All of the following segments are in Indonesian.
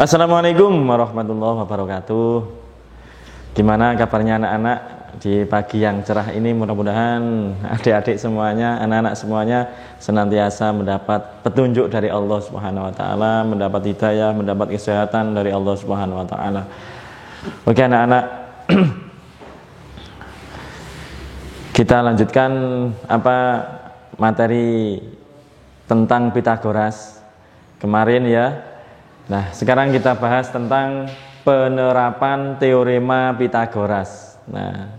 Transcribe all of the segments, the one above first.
Assalamualaikum warahmatullahi wabarakatuh. Gimana kabarnya anak-anak di pagi yang cerah ini? Mudah-mudahan adik-adik semuanya, anak-anak semuanya senantiasa mendapat petunjuk dari Allah Subhanahu wa taala, mendapat hidayah, mendapat kesehatan dari Allah Subhanahu wa taala. Oke anak-anak, kita lanjutkan materi tentang Pitagoras kemarin ya. Nah, sekarang kita bahas tentang penerapan teorema Pitagoras. Nah,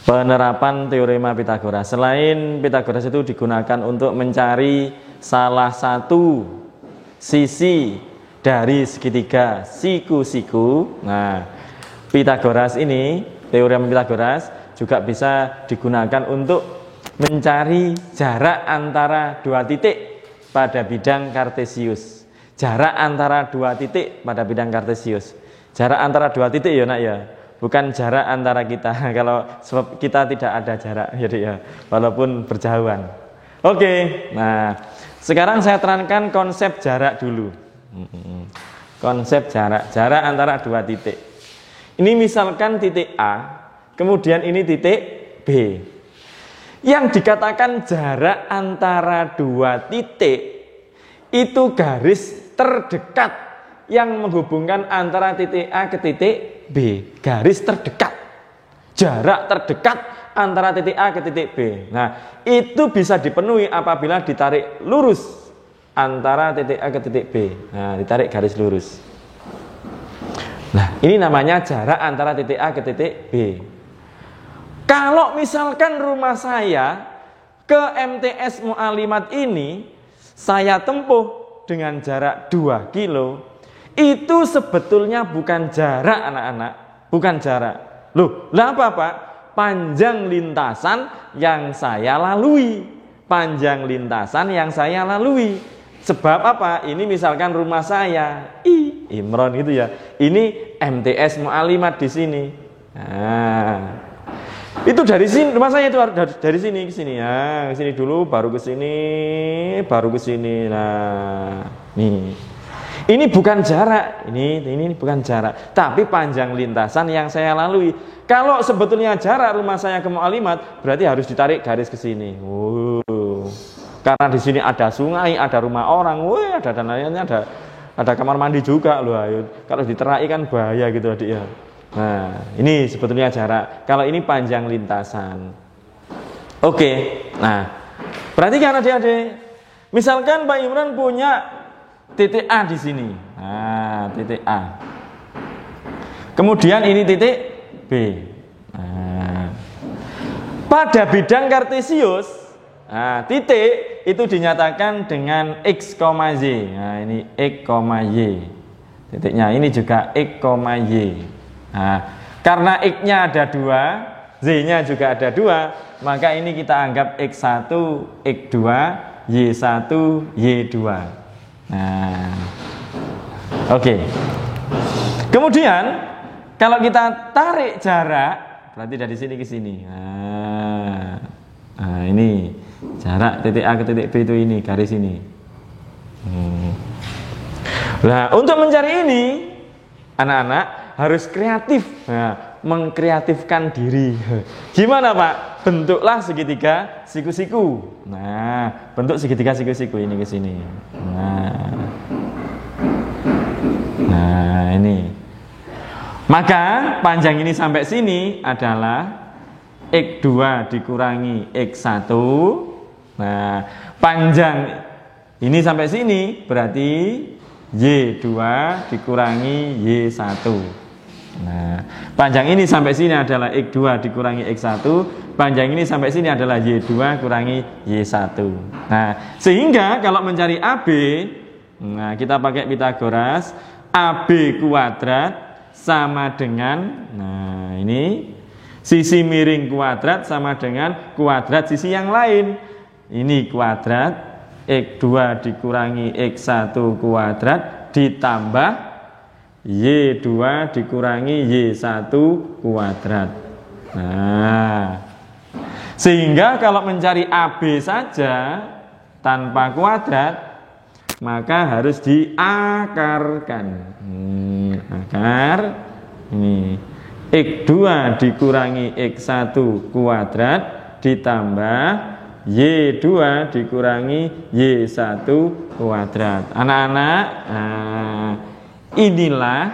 penerapan teorema Pitagoras. Selain Pitagoras itu digunakan untuk mencari salah satu sisi dari segitiga siku-siku. Nah, Pitagoras ini, teorema Pitagoras juga bisa digunakan untuk mencari jarak antara dua titik pada bidang kartesius. Jarak antara dua titik pada bidang kartesius. Jarak antara dua titik ya nak ya, bukan jarak antara kita. Kalau sebab kita tidak ada jarak jadi ya, walaupun berjauhan. Oke, nah sekarang saya terangkan konsep jarak dulu. Konsep jarak antara dua titik. Ini misalkan titik A, kemudian ini titik B. Yang dikatakan jarak antara dua titik itu garis terdekat yang menghubungkan antara titik A ke titik B. Garis terdekat, jarak terdekat antara titik A ke titik B. Nah, itu bisa dipenuhi apabila ditarik lurus antara titik A ke titik B. Nah, ditarik garis lurus. Nah, ini namanya jarak antara titik A ke titik B. Kalau misalkan rumah saya ke MTS Mu'alimat ini saya tempuh dengan jarak 2 kilo, itu sebetulnya bukan jarak anak-anak, bukan jarak. Loh, lah apa Pak? Panjang lintasan yang saya lalui. Panjang lintasan yang saya lalui. Sebab apa? Ini misalkan rumah saya, Imron itu ya. Ini MTS Mu'alimat di sini. Nah, itu dari sini, rumah saya itu dari sini ke sini ya, ke sini dulu, baru ke sini, baru ke sini. Nah, nih, ini bukan jarak, ini bukan jarak, tapi panjang lintasan yang saya lalui. Kalau sebetulnya jarak rumah saya ke Mu'alimat, berarti harus ditarik garis ke sini. Karena di sini ada sungai, ada rumah orang, ada dan lainnya, ada kamar mandi juga loh. Ayo. Kalau diterai kan bahaya gitu adik ya. Nah, ini sebetulnya jarak. Kalau ini panjang lintasan. Oke. Nah, perhatikan adik-adik. Misalkan Pak Imran punya titik A di sini. Nah, titik A. Kemudian ini titik B. Nah, pada bidang kartesius, nah, titik itu dinyatakan dengan X, Y. Nah, ini X, Y. Titiknya ini juga X, Y. Nah, karena X-nya ada 2, Z-nya juga ada 2, maka ini kita anggap X1, X2, Y1, Y2. Nah, oke. Kemudian kalau kita tarik jarak, berarti dari sini ke sini. Nah, ini jarak titik A ke titik B itu ini, garis ini. Nah, untuk mencari ini, anak-anak harus kreatif, nah, mengkreatifkan diri. Gimana Pak? Bentuklah segitiga siku-siku. Nah, bentuk segitiga siku-siku ini ke sini. Nah, ini. Maka panjang ini sampai sini adalah X2 dikurangi X1. Nah, panjang ini sampai sini berarti Y2 dikurangi Y1. Nah, panjang ini sampai sini adalah X2 dikurangi X1. Panjang ini sampai sini adalah Y2 kurangi Y1. Nah, sehingga kalau mencari AB, nah kita pakai Pitagoras, AB kuadrat sama dengan, nah ini sisi miring kuadrat sama dengan kuadrat sisi yang lain. Ini kuadrat X2 dikurangi X1 kuadrat ditambah Y2 dikurangi Y1 kuadrat. Nah, sehingga kalau mencari AB saja tanpa kuadrat, maka harus diakarkan. Akar ini X2 dikurangi X1 kuadrat ditambah Y2 dikurangi Y1 kuadrat. Anak-anak, inilah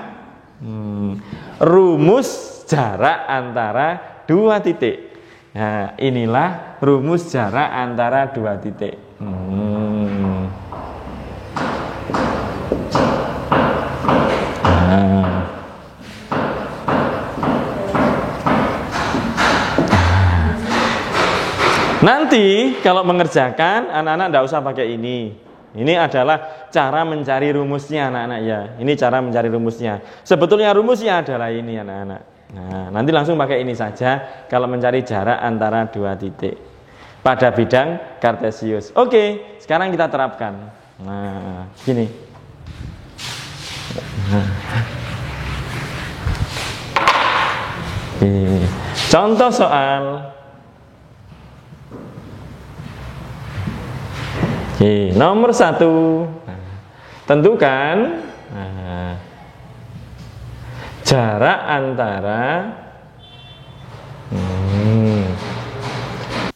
rumus jarak antara dua titik. Nah, inilah rumus jarak antara dua titik. Nanti kalau mengerjakan, anak-anak tidak usah pakai ini. Ini adalah cara mencari rumusnya, anak-anak ya. Ini cara mencari rumusnya. Sebetulnya rumusnya adalah ini, anak-anak. Nah, nanti langsung pakai ini saja kalau mencari jarak antara dua titik pada bidang kartesius. Oke, sekarang kita terapkan. Nah, gini. Contoh soal. Nomor 1, tentukan jarak antara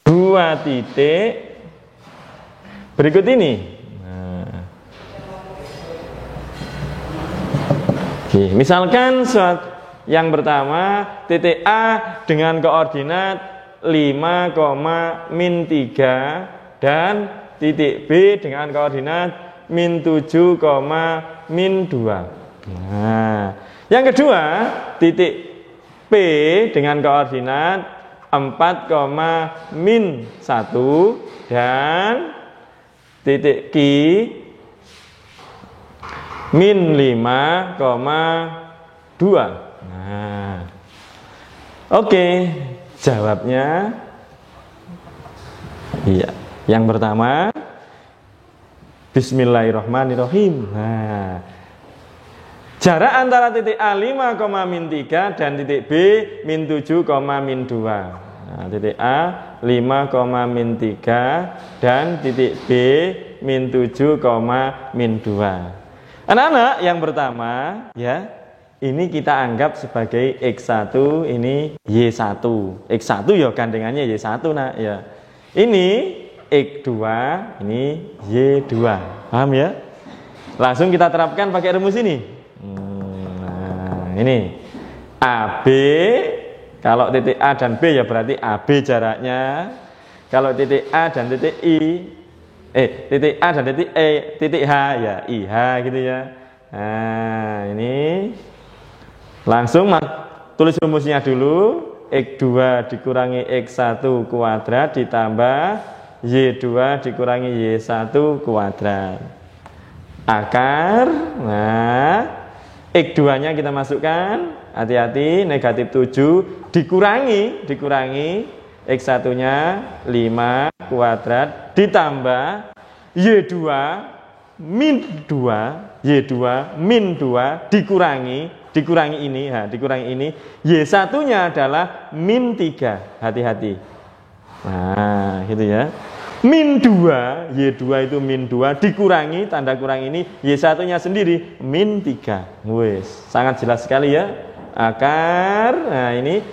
dua titik berikut ini. Misalkan yang pertama titik A dengan koordinat 5,-3 dan titik B dengan koordinat -7, -2. Nah, yang kedua titik P dengan koordinat 4,-1 dan titik Q -5,2. Nah, oke, jawabnya iya. Yang pertama, bismillahirrahmanirrahim. Nah, jarak antara titik A 5,-3 dan titik B -7, -2. Nah, titik A 5,-3 dan titik B -7, -2. Anak-anak, yang pertama ya, ini kita anggap sebagai X1, ini Y1. X1 ya gandengannya Y1 nak ya. Ini X2, ini Y2. Paham ya? Langsung kita terapkan pakai rumus ini. Nah, ini AB, kalau titik A dan B ya berarti AB jaraknya. Kalau titik A dan titik I, titik A dan titik E, titik H ya IH gitu ya. Nah, ini langsung tulis rumusnya dulu. X2 dikurangi X1 kuadrat ditambah Y2 dikurangi Y1 kuadrat. Akar. Nah, X2 nya kita masukkan. Hati-hati, negatif 7 dikurangi X1 nya 5 kuadrat ditambah Y2 -2 dikurangi ini, Y1 nya adalah -3. Hati-hati. Nah, gitu ya. -2, Y2 itu -2 dikurangi, tanda kurang ini, Y1 nya sendiri -3. Wes, sangat jelas sekali ya. Akar, nah ini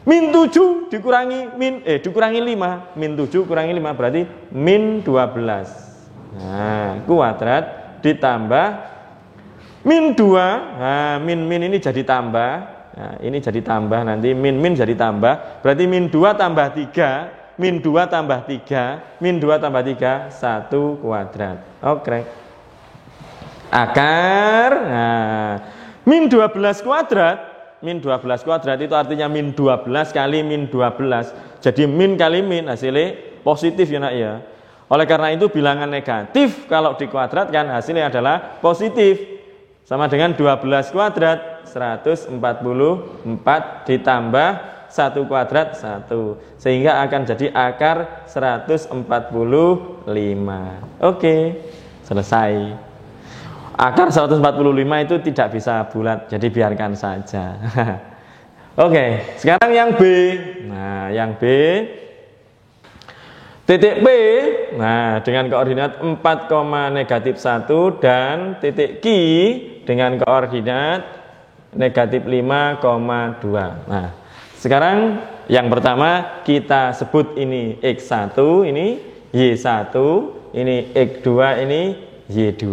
-7 dikurangi dikurangi 5, -7 kurangi 5 berarti -12. Nah, kuadrat ditambah -2. Nah, min ini jadi tambah. Nah, ini jadi tambah nanti min jadi tambah. Berarti -2 tambah 3. -2 tambah 3, -2 tambah 3, 1 kuadrat. Oke. Akar, nah, -12 kuadrat itu artinya -12 kali -12. Jadi min kali min hasilnya positif ya nak ya. Oleh karena itu bilangan negatif kalau dikuadratkan hasilnya adalah positif. Sama dengan 12 kuadrat, 144 ditambah 1 kuadrat 1, sehingga akan jadi akar 145. Oke, selesai. Akar 145 itu tidak bisa bulat, jadi biarkan saja. Oke, sekarang yang B. Nah, yang B Titik P, nah dengan koordinat 4, -1 dan titik Q dengan koordinat negatif 5,2. Nah, sekarang yang pertama kita sebut ini X1, ini Y1, ini X2, ini Y2.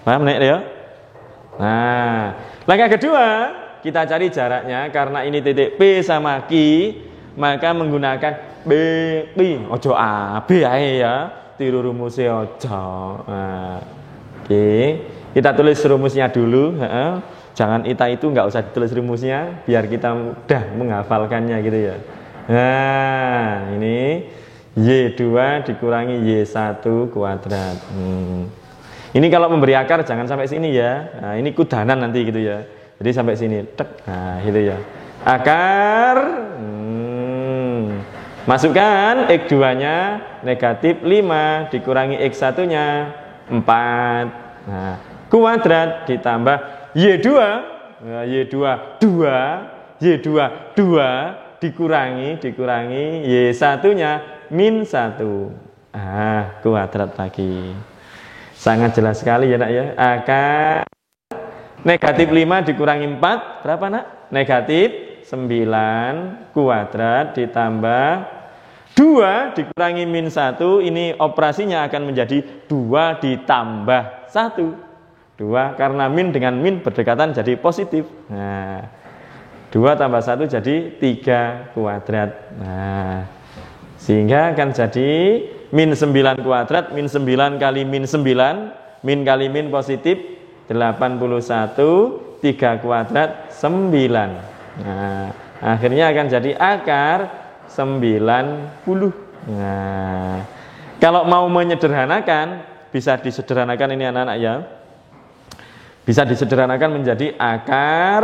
Paham nek ya? Nah, langkah kedua kita cari jaraknya karena ini titik P sama Q, maka menggunakan B, ojo A, B ae ya. Tiru rumusnya ojo. Nah, oke. Kita tulis rumusnya dulu, jangan itu nggak usah ditulis rumusnya biar kita mudah menghafalkannya gitu ya. Nah, ini Y2 dikurangi Y1 kuadrat. Ini kalau memberi akar jangan sampai sini ya. Nah, ini kudanan nanti gitu ya. Jadi sampai sini, tek. Nah, gitu ya. Akar masukkan X2-nya negatif 5 dikurangi X1-nya 4. Nah, kuadrat ditambah Y2. Nah, Y2 2, Y2 2 dikurangi Y1-nya min 1. Ah, kuadrat lagi. Sangat jelas sekali ya nak ya. Akar negatif 5 dikurangi 4 berapa nak? Negatif 9 kuadrat ditambah 2 dikurangi min 1, ini operasinya akan menjadi 2 ditambah 1. 2 karena min dengan min berdekatan jadi positif. Nah, 2 tambah 1 jadi 3 kuadrat. Nah, sehingga akan jadi min 9 kuadrat, min 9 kali min 9, min kali min positif 81, 3 kuadrat 9. Nah, akhirnya akan jadi akar 90. Nah, kalau mau menyederhanakan bisa disederhanakan ini anak-anak ya. Bisa disederhanakan menjadi akar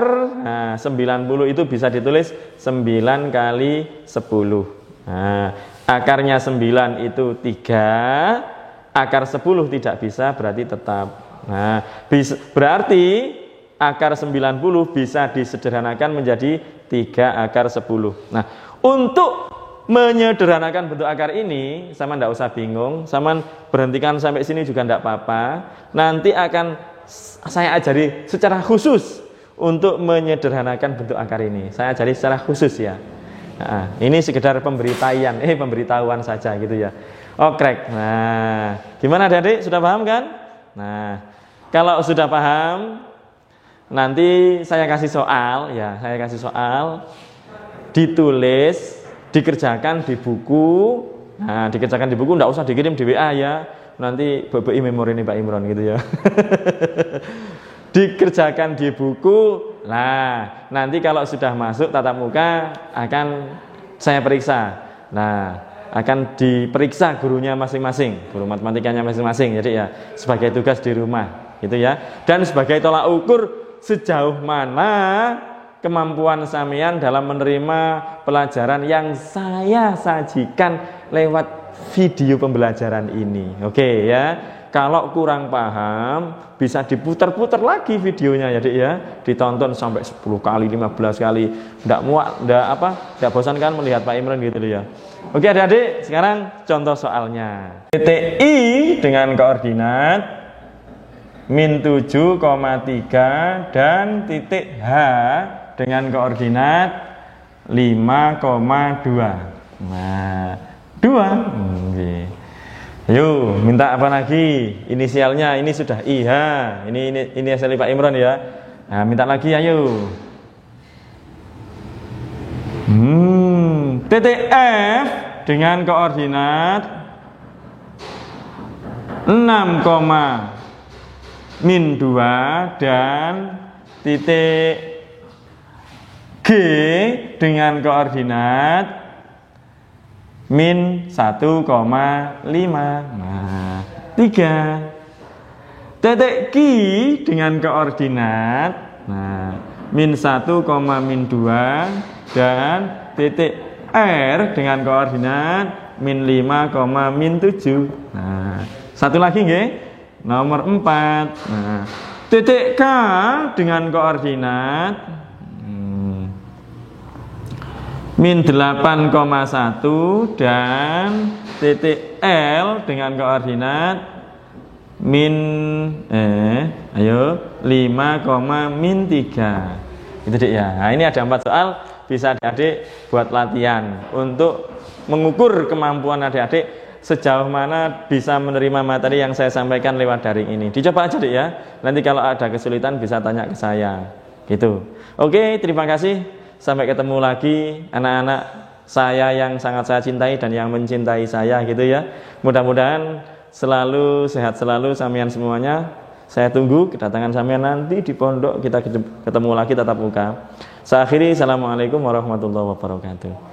90 itu bisa ditulis 9 kali 10. Nah, akarnya 9 itu 3, akar 10 tidak bisa berarti tetap. Nah, berarti akar 90 bisa disederhanakan menjadi 3 akar 10. Nah, untuk menyederhanakan bentuk akar ini, sama ndak usah bingung, sama berhentikan sampai sini juga ndak apa-apa. Nanti akan saya ajari secara khusus untuk menyederhanakan bentuk akar ini. Saya ajari secara khusus ya. Nah, ini sekedar pemberitahuan saja gitu ya. Oke. Nah, gimana adik-adik? Sudah paham kan? Nah, kalau sudah paham, nanti saya kasih soal ya. Saya kasih soal, ditulis, dikerjakan di buku. Nah, dikerjakan di buku, enggak usah dikirim di WA ya. Nanti BBI memori ini Pak Imron gitu ya. Dikerjakan di buku. Nah, nanti kalau sudah masuk tatap muka akan saya periksa. Nah, akan diperiksa gurunya masing-masing, guru matematikanya masing-masing. Jadi ya sebagai tugas di rumah gitu ya. Dan sebagai tolak ukur sejauh mana kemampuan sampean dalam menerima pelajaran yang saya sajikan lewat video pembelajaran ini. Oke ya. Kalau kurang paham bisa diputar-putar lagi videonya ya Dik ya. Ditonton sampai 10 kali, 15 kali. Enggak bosan kan melihat Pak Imran gitu ya. Oke adik-adik, sekarang contoh soalnya. Titik I dengan koordinat min 7,3 dan titik H dengan koordinat 5,2. Nah, 2. Okay. Ayo, minta apa lagi? Inisialnya ini sudah IH. Ini inisial Pak Imron ya. Nah, minta lagi ayo. Titik F dengan koordinat 6,-2 dan titik G dengan koordinat min 1,5. Nah, 3. Titik Q dengan koordinat min 1,-2 dan titik R dengan koordinat min 5,-7. Nah, satu lagi nggih, nomor 4. Nah, titik K dengan koordinat min 8,1 dan titik L dengan koordinat min 5, min 3. Itu Dik ya. Nah, ini ada 4 soal, bisa adik-adik buat latihan untuk mengukur kemampuan adik-adik sejauh mana bisa menerima materi yang saya sampaikan lewat daring ini. Dicoba aja Dik ya. Nanti kalau ada kesulitan bisa tanya ke saya. Gitu. Oke, terima kasih. Sampai ketemu lagi anak-anak saya yang sangat saya cintai dan yang mencintai saya gitu ya. Mudah-mudahan selalu sehat selalu sampean semuanya. Saya tunggu kedatangan sampean nanti di pondok, kita ketemu lagi tatap muka. Saya akhiri, assalamualaikum warahmatullahi wabarakatuh.